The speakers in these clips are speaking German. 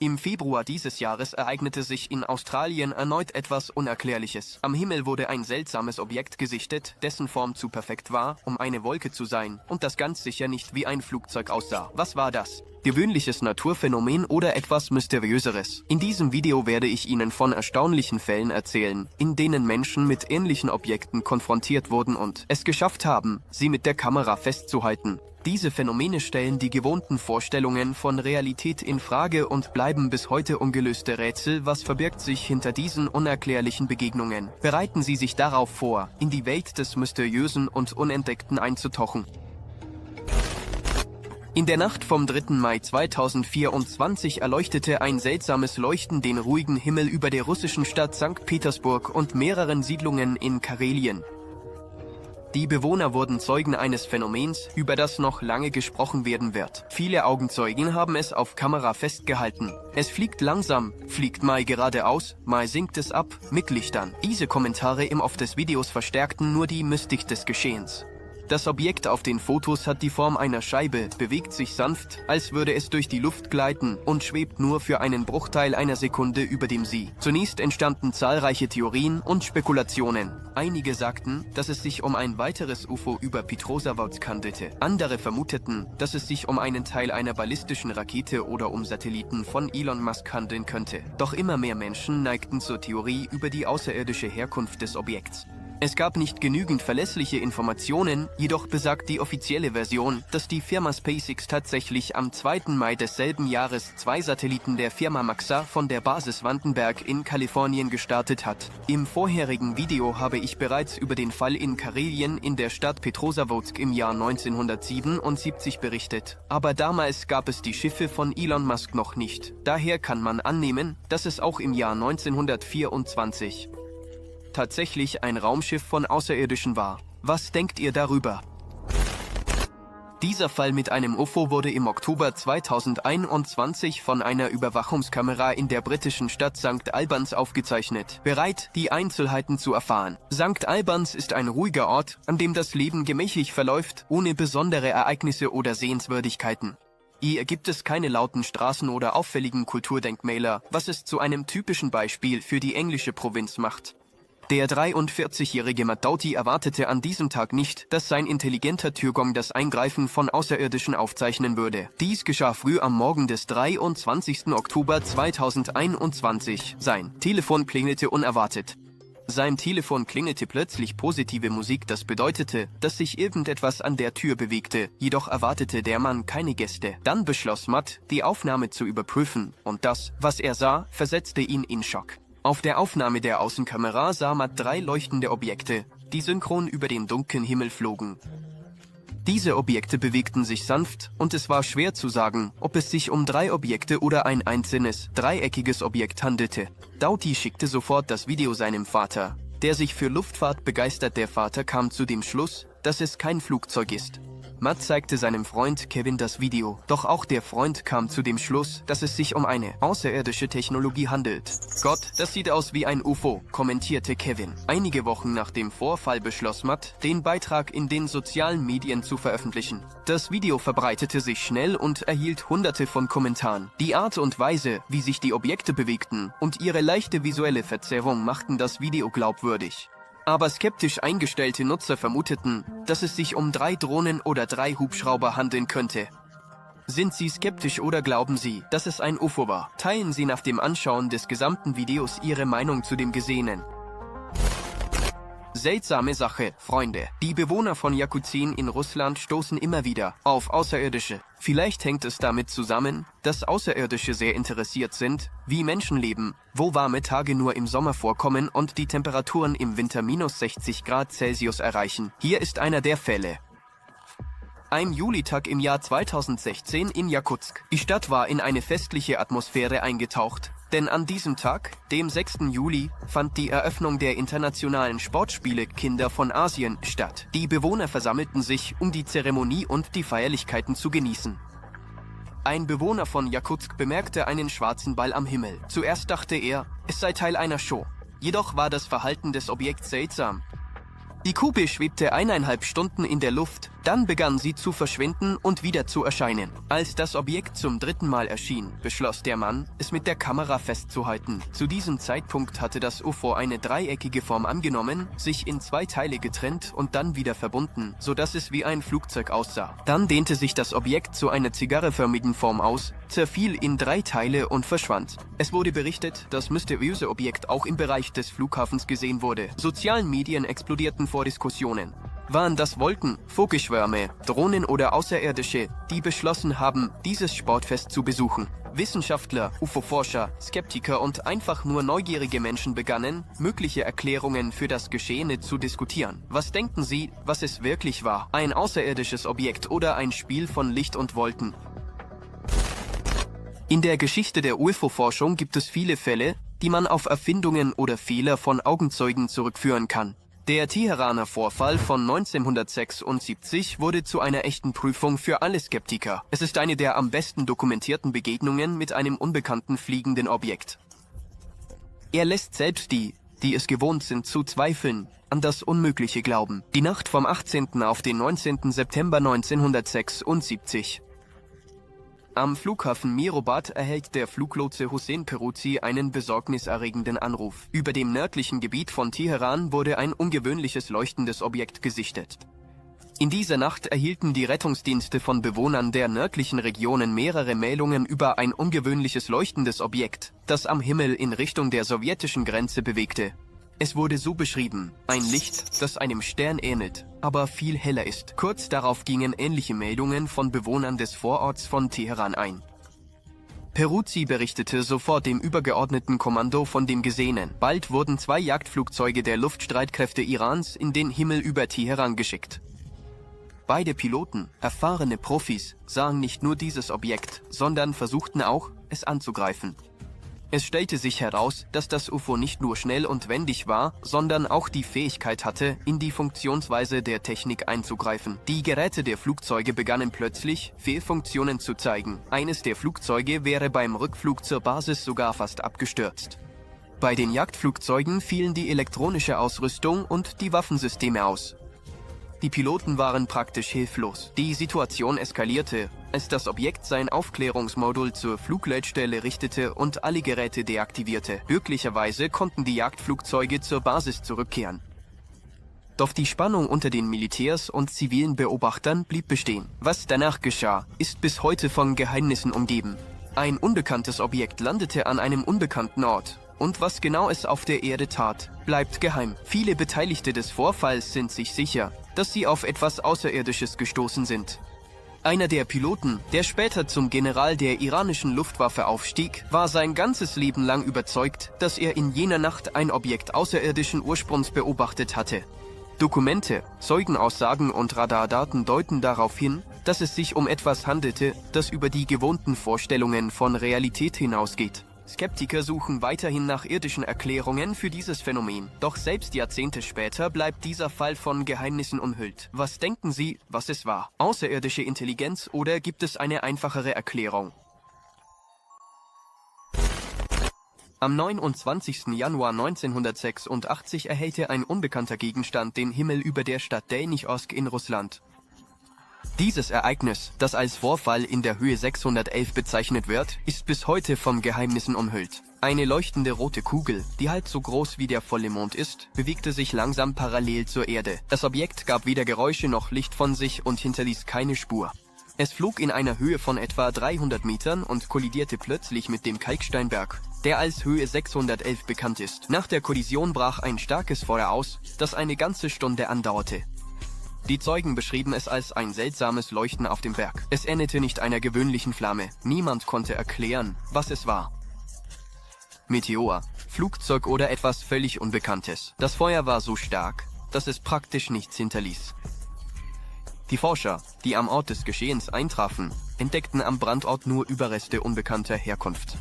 Im Februar dieses Jahres ereignete sich in Australien erneut etwas Unerklärliches. Am Himmel wurde ein seltsames Objekt gesichtet, dessen Form zu perfekt war, um eine Wolke zu sein, und das ganz sicher nicht wie ein Flugzeug aussah. Was war das? Gewöhnliches Naturphänomen oder etwas Mysteriöseres? In diesem Video werde ich Ihnen von erstaunlichen Fällen erzählen, in denen Menschen mit ähnlichen Objekten konfrontiert wurden und es geschafft haben, sie mit der Kamera festzuhalten. Diese Phänomene stellen die gewohnten Vorstellungen von Realität in Frage und bleiben bis heute ungelöste Rätsel. Was verbirgt sich hinter diesen unerklärlichen Begegnungen? Bereiten Sie sich darauf vor, in die Welt des Mysteriösen und Unentdeckten einzutauchen. In der Nacht vom 3. Mai 2024 erleuchtete ein seltsames Leuchten den ruhigen Himmel über der russischen Stadt Sankt Petersburg und mehreren Siedlungen in Karelien. Die Bewohner wurden Zeugen eines Phänomens, über das noch lange gesprochen werden wird. Viele Augenzeugen haben es auf Kamera festgehalten. Es fliegt langsam, fliegt mal geradeaus, mal sinkt es ab, mit Lichtern. Diese Kommentare im Off des Videos verstärkten nur die Mystik des Geschehens. Das Objekt auf den Fotos hat die Form einer Scheibe, bewegt sich sanft, als würde es durch die Luft gleiten und schwebt nur für einen Bruchteil einer Sekunde über dem See. Zunächst entstanden zahlreiche Theorien und Spekulationen. Einige sagten, dass es sich um ein weiteres UFO über Petrozavodsk handelte. Andere vermuteten, dass es sich um einen Teil einer ballistischen Rakete oder um Satelliten von Elon Musk handeln könnte. Doch immer mehr Menschen neigten zur Theorie über die außerirdische Herkunft des Objekts. Es gab nicht genügend verlässliche Informationen, jedoch besagt die offizielle Version, dass die Firma SpaceX tatsächlich am 2. Mai desselben Jahres 2 Satelliten der Firma Maxar von der Basis Vandenberg in Kalifornien gestartet hat. Im vorherigen Video habe ich bereits über den Fall in Karelien in der Stadt Petrozavodsk im Jahr 1977 berichtet. Aber damals gab es die Schiffe von Elon Musk noch nicht. Daher kann man annehmen, dass es auch im Jahr 1924 tatsächlich ein Raumschiff von Außerirdischen war. Was denkt ihr darüber? Dieser Fall mit einem UFO wurde im Oktober 2021 von einer Überwachungskamera in der britischen Stadt St. Albans aufgezeichnet. Bereit, die Einzelheiten zu erfahren. St. Albans ist ein ruhiger Ort, an dem das Leben gemächlich verläuft, ohne besondere Ereignisse oder Sehenswürdigkeiten. Hier gibt es keine lauten Straßen oder auffälligen Kulturdenkmäler, was es zu einem typischen Beispiel für die englische Provinz macht. Der 43-jährige Matt Doughty erwartete an diesem Tag nicht, dass sein intelligenter Türgong das Eingreifen von Außerirdischen aufzeichnen würde. Dies geschah früh am Morgen des 23. Oktober 2021. Sein Telefon klingelte unerwartet. Sein Telefon klingelte plötzlich positive Musik, das bedeutete, dass sich irgendetwas an der Tür bewegte, jedoch erwartete der Mann keine Gäste. Dann beschloss Matt, die Aufnahme zu überprüfen, und das, was er sah, versetzte ihn in Schock. Auf der Aufnahme der Außenkamera sah Matt 3 leuchtende Objekte, die synchron über den dunklen Himmel flogen. Diese Objekte bewegten sich sanft und es war schwer zu sagen, ob es sich um 3 Objekte oder ein einzelnes, dreieckiges Objekt handelte. Doughty schickte sofort das Video seinem Vater, der sich für Luftfahrt begeistert. Der Vater kam zu dem Schluss, dass es kein Flugzeug ist. Matt zeigte seinem Freund Kevin das Video, doch auch der Freund kam zu dem Schluss, dass es sich um eine außerirdische Technologie handelt. Gott, das sieht aus wie ein UFO, kommentierte Kevin. Einige Wochen nach dem Vorfall beschloss Matt, den Beitrag in den sozialen Medien zu veröffentlichen. Das Video verbreitete sich schnell und erhielt hunderte von Kommentaren. Die Art und Weise, wie sich die Objekte bewegten und ihre leichte visuelle Verzerrung machten das Video glaubwürdig. Aber skeptisch eingestellte Nutzer vermuteten, dass es sich um 3 Drohnen oder 3 Hubschrauber handeln könnte. Sind Sie skeptisch oder glauben Sie, dass es ein UFO war? Teilen Sie nach dem Anschauen des gesamten Videos Ihre Meinung zu dem Gesehenen. Seltsame Sache, Freunde. Die Bewohner von Jakutien in Russland stoßen immer wieder auf Außerirdische. Vielleicht hängt es damit zusammen, dass Außerirdische sehr interessiert sind, wie Menschen leben, wo warme Tage nur im Sommer vorkommen und die Temperaturen im Winter minus 60 Grad Celsius erreichen. Hier ist einer der Fälle. Ein Julitag im Jahr 2016 in Jakutsk. Die Stadt war in eine festliche Atmosphäre eingetaucht. Denn an diesem Tag, dem 6. Juli, fand die Eröffnung der internationalen Sportspiele Kinder von Asien statt. Die Bewohner versammelten sich, um die Zeremonie und die Feierlichkeiten zu genießen. Ein Bewohner von Jakutsk bemerkte einen schwarzen Ball am Himmel. Zuerst dachte er, es sei Teil einer Show. Jedoch war das Verhalten des Objekts seltsam. Die Kugel schwebte 1,5 Stunden in der Luft, Dann begann sie zu verschwinden und wieder zu erscheinen. Als das Objekt zum dritten Mal erschien, beschloss der Mann, es mit der Kamera festzuhalten. Zu diesem Zeitpunkt hatte das UFO eine dreieckige Form angenommen, sich in zwei Teile getrennt und dann wieder verbunden, sodass es wie ein Flugzeug aussah. Dann dehnte sich das Objekt zu einer zigarrenförmigen Form aus, zerfiel in 3 Teile und verschwand. Es wurde berichtet, das mysteriöse Objekt auch im Bereich des Flughafens gesehen wurde. Sozialen Medien explodierten vor Diskussionen. Waren das Wolken, Vogelschwärme, Drohnen oder Außerirdische, die beschlossen haben, dieses Sportfest zu besuchen? Wissenschaftler, UFO-Forscher, Skeptiker und einfach nur neugierige Menschen begannen, mögliche Erklärungen für das Geschehene zu diskutieren. Was denken Sie, was es wirklich war? Ein außerirdisches Objekt oder ein Spiel von Licht und Wolken? In der Geschichte der UFO-Forschung gibt es viele Fälle, die man auf Erfindungen oder Fehler von Augenzeugen zurückführen kann. Der Teheraner Vorfall von 1976 wurde zu einer echten Prüfung für alle Skeptiker. Es ist eine der am besten dokumentierten Begegnungen mit einem unbekannten fliegenden Objekt. Er lässt selbst die es gewohnt sind zu zweifeln, an das Unmögliche glauben. Die Nacht vom 18. auf den 19. September 1976. Am Flughafen Mehrabad erhält der Fluglotse Hossein Peruzzi einen besorgniserregenden Anruf. Über dem nördlichen Gebiet von Teheran wurde ein ungewöhnliches leuchtendes Objekt gesichtet. In dieser Nacht erhielten die Rettungsdienste von Bewohnern der nördlichen Regionen mehrere Meldungen über ein ungewöhnliches leuchtendes Objekt, das am Himmel in Richtung der sowjetischen Grenze bewegte. Es wurde so beschrieben: ein Licht, das einem Stern ähnelt, aber viel heller ist. Kurz darauf gingen ähnliche Meldungen von Bewohnern des Vororts von Teheran ein. Peruzzi berichtete sofort dem übergeordneten Kommando von dem Gesehenen. Bald wurden 2 Jagdflugzeuge der Luftstreitkräfte Irans in den Himmel über Teheran geschickt. Beide Piloten, erfahrene Profis, sahen nicht nur dieses Objekt, sondern versuchten auch, es anzugreifen. Es stellte sich heraus, dass das UFO nicht nur schnell und wendig war, sondern auch die Fähigkeit hatte, in die Funktionsweise der Technik einzugreifen. Die Geräte der Flugzeuge begannen plötzlich, Fehlfunktionen zu zeigen. Eines der Flugzeuge wäre beim Rückflug zur Basis sogar fast abgestürzt. Bei den Jagdflugzeugen fielen die elektronische Ausrüstung und die Waffensysteme aus. Die Piloten waren praktisch hilflos. Die Situation eskalierte, als das Objekt sein Aufklärungsmodul zur Flugleitstelle richtete und alle Geräte deaktivierte. Glücklicherweise konnten die Jagdflugzeuge zur Basis zurückkehren. Doch die Spannung unter den Militärs und zivilen Beobachtern blieb bestehen. Was danach geschah, ist bis heute von Geheimnissen umgeben. Ein unbekanntes Objekt landete an einem unbekannten Ort. Und was genau es auf der Erde tat, bleibt geheim. Viele Beteiligte des Vorfalls sind sich sicher, dass sie auf etwas Außerirdisches gestoßen sind. Einer der Piloten, der später zum General der iranischen Luftwaffe aufstieg, war sein ganzes Leben lang überzeugt, dass er in jener Nacht ein Objekt außerirdischen Ursprungs beobachtet hatte. Dokumente, Zeugenaussagen und Radardaten deuten darauf hin, dass es sich um etwas handelte, das über die gewohnten Vorstellungen von Realität hinausgeht. Skeptiker suchen weiterhin nach irdischen Erklärungen für dieses Phänomen. Doch selbst Jahrzehnte später bleibt dieser Fall von Geheimnissen umhüllt. Was denken Sie, was es war? Außerirdische Intelligenz oder gibt es eine einfachere Erklärung? Am 29. Januar 1986 erhellte ein unbekannter Gegenstand den Himmel über der Stadt Delnich-Osk in Russland. Dieses Ereignis, das als Vorfall in der Höhe 611 bezeichnet wird, ist bis heute von Geheimnissen umhüllt. Eine leuchtende rote Kugel, die halb so groß wie der volle Mond ist, bewegte sich langsam parallel zur Erde. Das Objekt gab weder Geräusche noch Licht von sich und hinterließ keine Spur. Es flog in einer Höhe von etwa 300 Metern und kollidierte plötzlich mit dem Kalksteinberg, der als Höhe 611 bekannt ist. Nach der Kollision brach ein starkes Feuer aus, das eine ganze Stunde andauerte. Die Zeugen beschrieben es als ein seltsames Leuchten auf dem Berg. Es ähnelte nicht einer gewöhnlichen Flamme. Niemand konnte erklären, was es war. Meteor, Flugzeug oder etwas völlig Unbekanntes. Das Feuer war so stark, dass es praktisch nichts hinterließ. Die Forscher, die am Ort des Geschehens eintrafen, entdeckten am Brandort nur Überreste unbekannter Herkunft.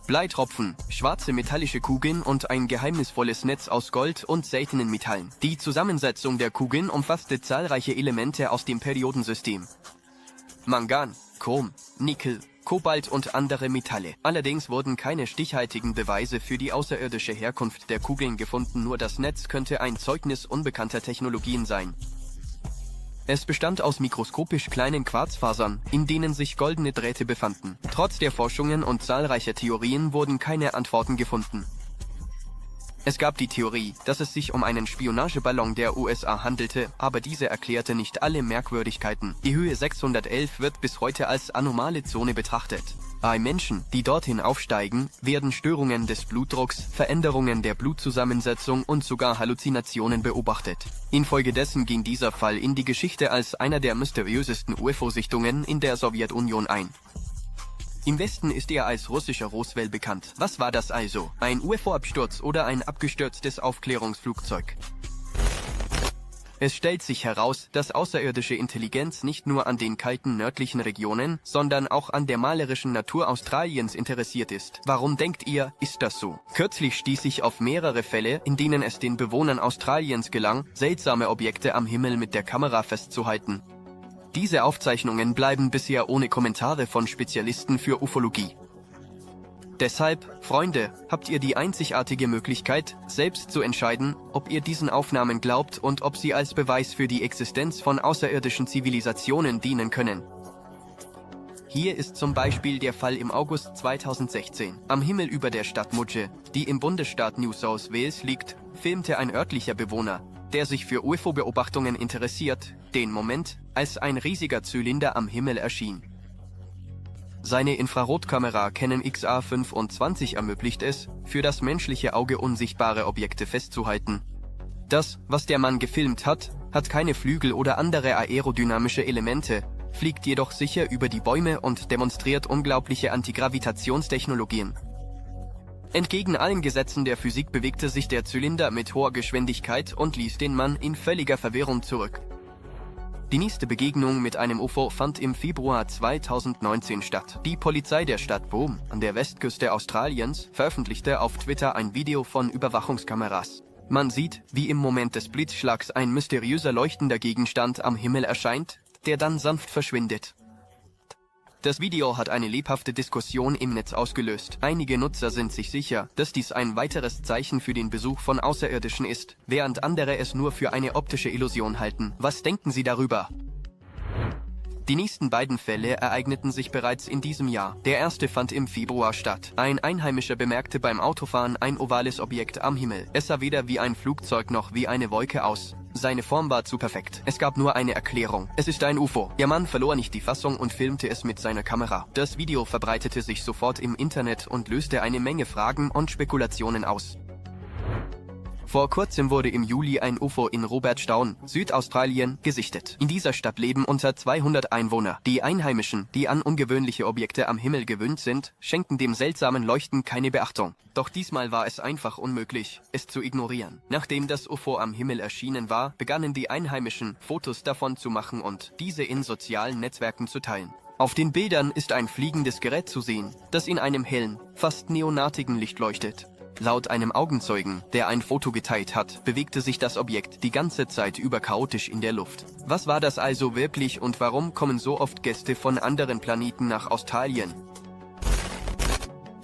Bleitropfen, schwarze metallische Kugeln und ein geheimnisvolles Netz aus Gold und seltenen Metallen. Die Zusammensetzung der Kugeln umfasste zahlreiche Elemente aus dem Periodensystem. Mangan, Chrom, Nickel, Kobalt und andere Metalle. Allerdings wurden keine stichhaltigen Beweise für die außerirdische Herkunft der Kugeln gefunden, nur das Netz könnte ein Zeugnis unbekannter Technologien sein. Es bestand aus mikroskopisch kleinen Quarzfasern, in denen sich goldene Drähte befanden. Trotz der Forschungen und zahlreicher Theorien wurden keine Antworten gefunden. Es gab die Theorie, dass es sich um einen Spionageballon der USA handelte, aber diese erklärte nicht alle Merkwürdigkeiten. Die Höhe 611 wird bis heute als anomale Zone betrachtet. Bei Menschen, die dorthin aufsteigen, werden Störungen des Blutdrucks, Veränderungen der Blutzusammensetzung und sogar Halluzinationen beobachtet. Infolgedessen ging dieser Fall in die Geschichte als einer der mysteriösesten UFO-Sichtungen in der Sowjetunion ein. Im Westen ist er als russischer Roswell bekannt. Was war das also? Ein UFO-Absturz oder ein abgestürztes Aufklärungsflugzeug? Es stellt sich heraus, dass außerirdische Intelligenz nicht nur an den kalten nördlichen Regionen, sondern auch an der malerischen Natur Australiens interessiert ist. Warum denkt ihr, ist das so? Kürzlich stieß ich auf mehrere Fälle, in denen es den Bewohnern Australiens gelang, seltsame Objekte am Himmel mit der Kamera festzuhalten. Diese Aufzeichnungen bleiben bisher ohne Kommentare von Spezialisten für Ufologie. Deshalb, Freunde, habt ihr die einzigartige Möglichkeit, selbst zu entscheiden, ob ihr diesen Aufnahmen glaubt und ob sie als Beweis für die Existenz von außerirdischen Zivilisationen dienen können. Hier ist zum Beispiel der Fall im August 2016. Am Himmel über der Stadt Mudgee, die im Bundesstaat New South Wales liegt, filmte ein örtlicher Bewohner, der sich für UFO-Beobachtungen interessiert, den Moment, als ein riesiger Zylinder am Himmel erschien. Seine Infrarotkamera Canon XA25 ermöglicht es, für das menschliche Auge unsichtbare Objekte festzuhalten. Das, was der Mann gefilmt hat, hat keine Flügel oder andere aerodynamische Elemente, fliegt jedoch sicher über die Bäume und demonstriert unglaubliche Antigravitationstechnologien. Entgegen allen Gesetzen der Physik bewegte sich der Zylinder mit hoher Geschwindigkeit und ließ den Mann in völliger Verwirrung zurück. Die nächste Begegnung mit einem UFO fand im Februar 2019 statt. Die Polizei der Stadt Boom an der Westküste Australiens veröffentlichte auf Twitter ein Video von Überwachungskameras. Man sieht, wie im Moment des Blitzschlags ein mysteriöser leuchtender Gegenstand am Himmel erscheint, der dann sanft verschwindet. Das Video hat eine lebhafte Diskussion im Netz ausgelöst. Einige Nutzer sind sich sicher, dass dies ein weiteres Zeichen für den Besuch von Außerirdischen ist, während andere es nur für eine optische Illusion halten. Was denken Sie darüber? Die nächsten beiden Fälle ereigneten sich bereits in diesem Jahr. Der erste fand im Februar statt. Ein Einheimischer bemerkte beim Autofahren ein ovales Objekt am Himmel. Es sah weder wie ein Flugzeug noch wie eine Wolke aus. Seine Form war zu perfekt. Es gab nur eine Erklärung. Es ist ein UFO. Der Mann verlor nicht die Fassung und filmte es mit seiner Kamera. Das Video verbreitete sich sofort im Internet und löste eine Menge Fragen und Spekulationen aus. Vor kurzem wurde im Juli ein UFO in Robertstown, Südaustralien, gesichtet. In dieser Stadt leben unter 200 Einwohner. Die Einheimischen, die an ungewöhnliche Objekte am Himmel gewöhnt sind, schenken dem seltsamen Leuchten keine Beachtung. Doch diesmal war es einfach unmöglich, es zu ignorieren. Nachdem das UFO am Himmel erschienen war, begannen die Einheimischen, Fotos davon zu machen und diese in sozialen Netzwerken zu teilen. Auf den Bildern ist ein fliegendes Gerät zu sehen, das in einem hellen, fast neonatigen Licht leuchtet. Laut einem Augenzeugen, der ein Foto geteilt hat, bewegte sich das Objekt die ganze Zeit über chaotisch in der Luft. Was war das also wirklich und warum kommen so oft Gäste von anderen Planeten nach Australien?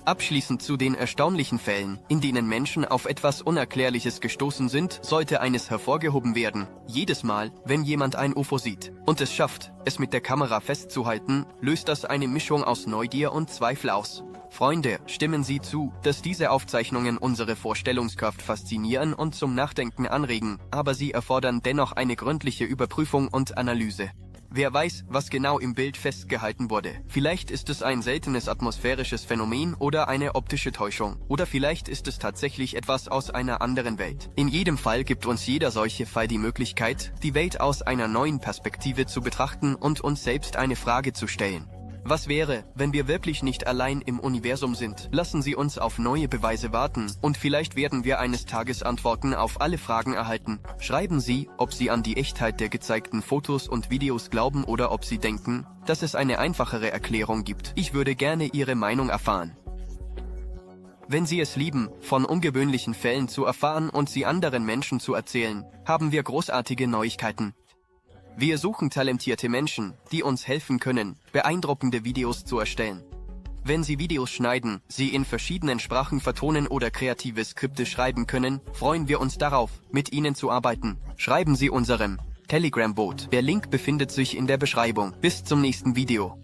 Abschließend zu den erstaunlichen Fällen, in denen Menschen auf etwas Unerklärliches gestoßen sind, sollte eines hervorgehoben werden. Jedes Mal, wenn jemand ein UFO sieht und es schafft, es mit der Kamera festzuhalten, löst das eine Mischung aus Neugier und Zweifel aus. Freunde, stimmen Sie zu, dass diese Aufzeichnungen unsere Vorstellungskraft faszinieren und zum Nachdenken anregen, aber sie erfordern dennoch eine gründliche Überprüfung und Analyse. Wer weiß, was genau im Bild festgehalten wurde. Vielleicht ist es ein seltenes atmosphärisches Phänomen oder eine optische Täuschung. Oder vielleicht ist es tatsächlich etwas aus einer anderen Welt. In jedem Fall gibt uns jeder solche Fall die Möglichkeit, die Welt aus einer neuen Perspektive zu betrachten und uns selbst eine Frage zu stellen. Was wäre, wenn wir wirklich nicht allein im Universum sind? Lassen Sie uns auf neue Beweise warten und vielleicht werden wir eines Tages Antworten auf alle Fragen erhalten. Schreiben Sie, ob Sie an die Echtheit der gezeigten Fotos und Videos glauben oder ob Sie denken, dass es eine einfachere Erklärung gibt. Ich würde gerne Ihre Meinung erfahren. Wenn Sie es lieben, von ungewöhnlichen Fällen zu erfahren und sie anderen Menschen zu erzählen, haben wir großartige Neuigkeiten. Wir suchen talentierte Menschen, die uns helfen können, beeindruckende Videos zu erstellen. Wenn Sie Videos schneiden, sie in verschiedenen Sprachen vertonen oder kreative Skripte schreiben können, freuen wir uns darauf, mit Ihnen zu arbeiten. Schreiben Sie unserem Telegram-Bot. Der Link befindet sich in der Beschreibung. Bis zum nächsten Video.